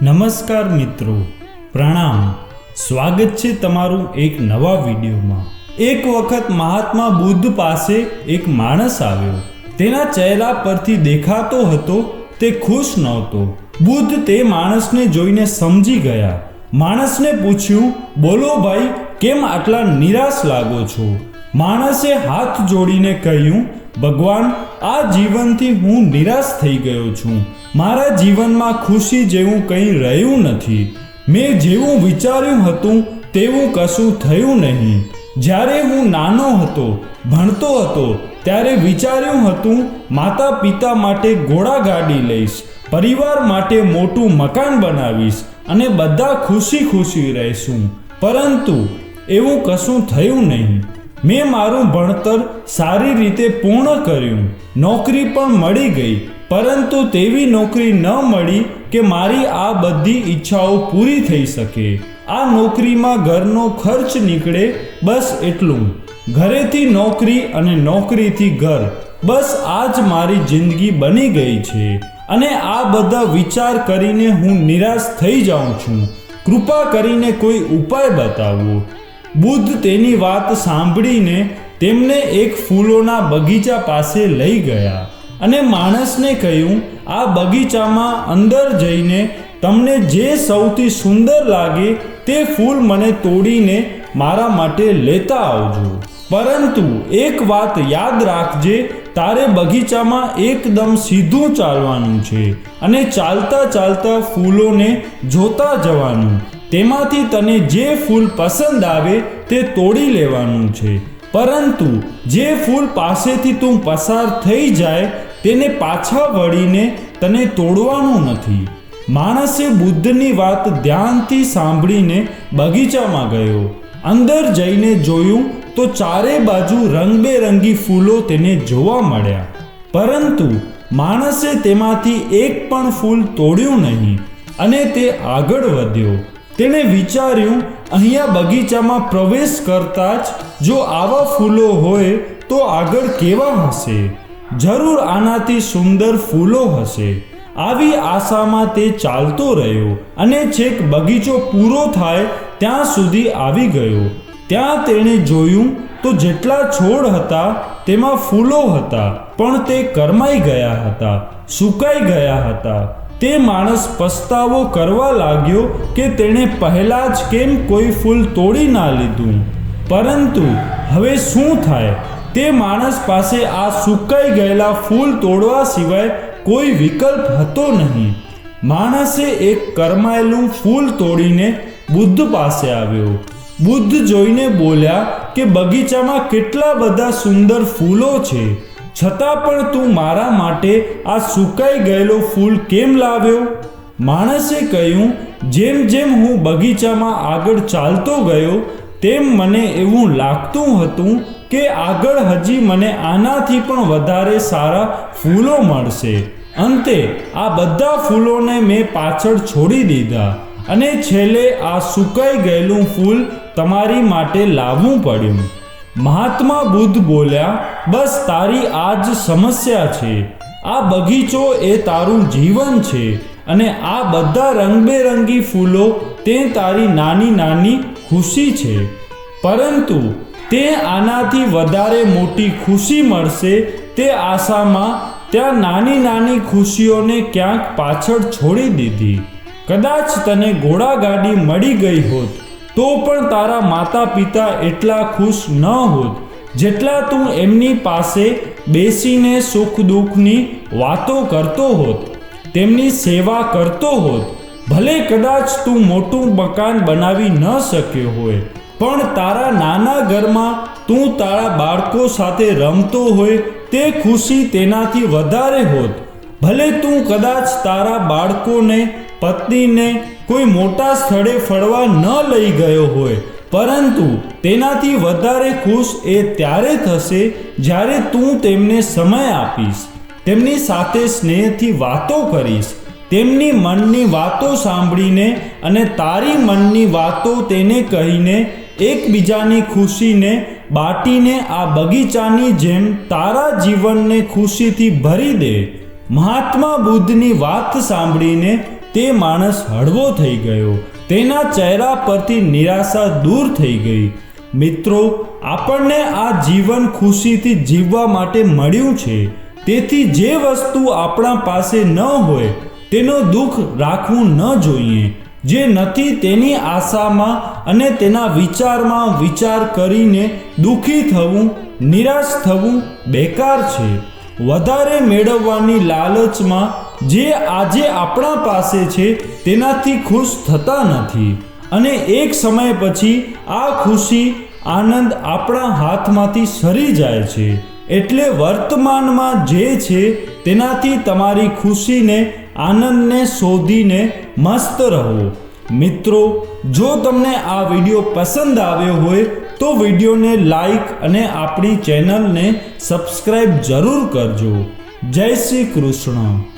નમસ્કાર મિત્રો, પ્રણામ. સ્વાગત છે તમારું એક નવા વિડીયોમાં. એક વખત મહાત્મા બુદ્ધ પાસે એક માણસ આવ્યો. તેના ચહેરા પરથી દેખાતો હતો તે ખુશ નહોતો. બુદ્ધ તે માણસને જોઈને સમજી ગયા. માણસને પૂછ્યું, બોલો ભાઈ, કેમ આટલા નિરાશ લાગો છો? માણસે હાથ જોડીને કહ્યું, ભગવાન, આ જીવનથી હું નિરાશ થઈ ગયો છું. મારા જીવનમાં ખુશી જેવું કંઈ રહ્યું નથી. મેં જેવું વિચાર્યું હતું તેવું કશું થયું નહીં. જ્યારે હું નાનો હતો, ભણતો હતો, ત્યારે વિચાર્યું હતું માતા પિતા માટે ઘોડાગાડી લઈશ, પરિવાર માટે મોટું મકાન બનાવીશ અને બધા ખુશી ખુશી રહેશું. પરંતુ એવું કશું થયું નહીં. મેં મારું ભણતર સારી રીતે પૂર્ણ કર્યું, નોકરી પણ મળી ગઈ, પરંતુ તેવી નોકરી ન મળી કે મારી આ બધી ઈચ્છાઓ પૂરી થઈ શકે. આ નોકરીમાં ઘરનો ખર્ચ નીકળે, બસ એટલું. ઘરેથી નોકરી અને નોકરીથી ઘર, બસ આ જ મારી જિંદગી બની ગઈ છે. અને આ બધા વિચાર કરીને હું નિરાશ થઈ જાઉં છું. કૃપા કરીને કોઈ ઉપાય બતાવો. બુદ્ધ તેની વાત સાંભળીને તેમને એક ફૂલોના બગીચા પાસે લઈ ગયા અને માણસને કહ્યું, આ બગીચામાં અંદર જઈને તમને જે સૌથી સુંદર લાગે તે ફૂલ મને તોડીને મારા માટે લેતા આવજો. પરંતુ એક વાત યાદ રાખજે, તારે બગીચામાં એકદમ સીધું ચાલવાનું છે અને ચાલતા ચાલતા ફૂલોને જોતા જવાનું. તેમાંથી તને જે ફૂલ પસંદ આવે તે તોડી લેવાનું છે. પરંતુ જે ફૂલ પાસેથી તું પસાર થઈ જાય તેને પાછા વળીને તને તોડવાનું નથી. માણસે બુદ્ધની વાત ધ્યાનથી સાંભળીને બગીચામાં ગયો. અંદર જઈને જોયું તો ચારે બાજુ રંગબેરંગી ફૂલો તેને જોવા મળ્યા. પરંતુ માણસે તેમાંથી એક પણ ફૂલ તોડ્યું નહીં અને તે આગળ વધ્યો. તેણે વિચાર્યું, અહીંયા બગીચામાં પ્રવેશ કરતા જ જો આવા ફૂલો હોય તો આગળ કેવા હશે? જરૂર આનાથી સુંદર ફૂલો હશે. આવી આશામાં તે ચાલતો રહ્યો અને છેક બગીચો પૂરો થાય ત્યાં સુધી આવી ગયો. ત્યાં તેણે જોયું તો જેટલા છોડ હતા તેમાં ફૂલો હતા, પણ તે કરમાઈ ગયા હતા, સુકાઈ ગયા હતા. તે માણસ પસ્તાવો કરવા લાગ્યો કે તેણે પહેલા જ કેમ કોઈ ફૂલ તોડી ના લીધું. પરંતુ હવે શું થાય? તે માણસ પાસે આ સુકાઈ ગયેલા ફૂલ તોડવા સિવાય કોઈ વિકલ્પ હતો નહીં. માણસે એક કરમાયેલું ફૂલ તોડીને બુદ્ધ પાસે આવ્યો. બુદ્ધ જોઈને બોલ્યા કે બગીચામાં કેટલા બધા સુંદર ફૂલો છે, છતાં પણ તું મારા માટે આ સુકાઈ ગયેલો ફૂલ કેમ લાવ્યો? માણસે કહ્યું, જેમ જેમ હું બગીચામાં આગળ ચાલતો ગયો તેમ મને એવું લાગતું હતું કે આગળ હજી મને આનાથી પણ વધારે સારા ફૂલો મળશે. અંતે આ બધા ફૂલોને મેં પાછળ છોડી દીધા અને છેલ્લે આ સુકાઈ ગયેલું ફૂલ તમારી માટે લાવવું પડ્યું. મહાત્મા બુદ્ધ બોલ્યા, બસ તારી આ જ સમસ્યા છે. આ બગીચો એ તારું જીવન છે અને આ બધા રંગબેરંગી ફૂલો તે તારી નાની નાની ખુશી છે. પરંતુ તે આનાથી વધારે મોટી ખુશી મળશે તે આશામાં ત્યાં નાની નાની ખુશીઓને ક્યાંક પાછળ છોડી દીધી. કદાચ તને ઘોડાગાડી મળી ગઈ હોત તો પણ તારા માતા પિતા એટલા ખુશ ન હોત જેટલા તું એમની પાસે બેસીને સુખ દુઃખની વાતો કરતો હોત, તેમની સેવા કરતો હોત. ભલે કદાચ તું મોટું મકાન બનાવી ન શક્યો હોય, પણ તારા નાના ઘરમાં તું તારા બાળકો સાથે રમતો હોય તે ખુશી તેનાથી વધારે હોત. ભલે તું કદાચ તારા બાળકોને, પત્નીને કોઈ મોટા સ્થળે ફરવા ન લઈ ગયો હોય, પરંતુ તેનાથી વધારે ખુશ એ ત્યારે થશે જ્યારે તું તેમને સમય આપીશ, તેમની સાથે સ્નેહથી વાતો કરીશ, તેમની મનની વાતો સાંભળીને અને તારી મનની વાતો તેને કહીને એકબીજાની ખુશીને બાટીને આ બગીચાની જેમ તારા જીવનને ખુશીથી ભરી દે. મહાત્મા બુદ્ધની વાત સાંભળીને તે માણસ હળવો થઈ ગયો, તેના ચહેરા પરથી નિરાશા દૂર થઈ ગઈ. મિત્રો, આપણને આ જીવન ખુશીથી જીવવા માટે મળ્યું છે, તેથી જે વસ્તુ આપણા પાસે ન હોય તેનો દુઃખ રાખવું ન જોઈએ. જે નથી તેની આશામાં અને તેના વિચારમાં વિચાર કરીને દુઃખી થવું, નિરાશ થવું બેકાર છે. વધારે મેળવવાની લાલચમાં જે આજે આપણા પાસે છે તેનાથી ખુશ થતા નથી, અને એક સમય પછી આ ખુશી, આનંદ આપણા હાથમાંથી સરી જાય છે. એટલે વર્તમાનમાં જે છે તેનાથી તમારી ખુશીને, આનંદને શોધીને મસ્ત રહો. મિત્રો, જો તમને આ વિડીયો પસંદ આવ્યો હોય તો વિડીયોને લાઈક અને આપણી ચેનલને સબસ્ક્રાઈબ જરૂર કરજો. જય શ્રી કૃષ્ણ.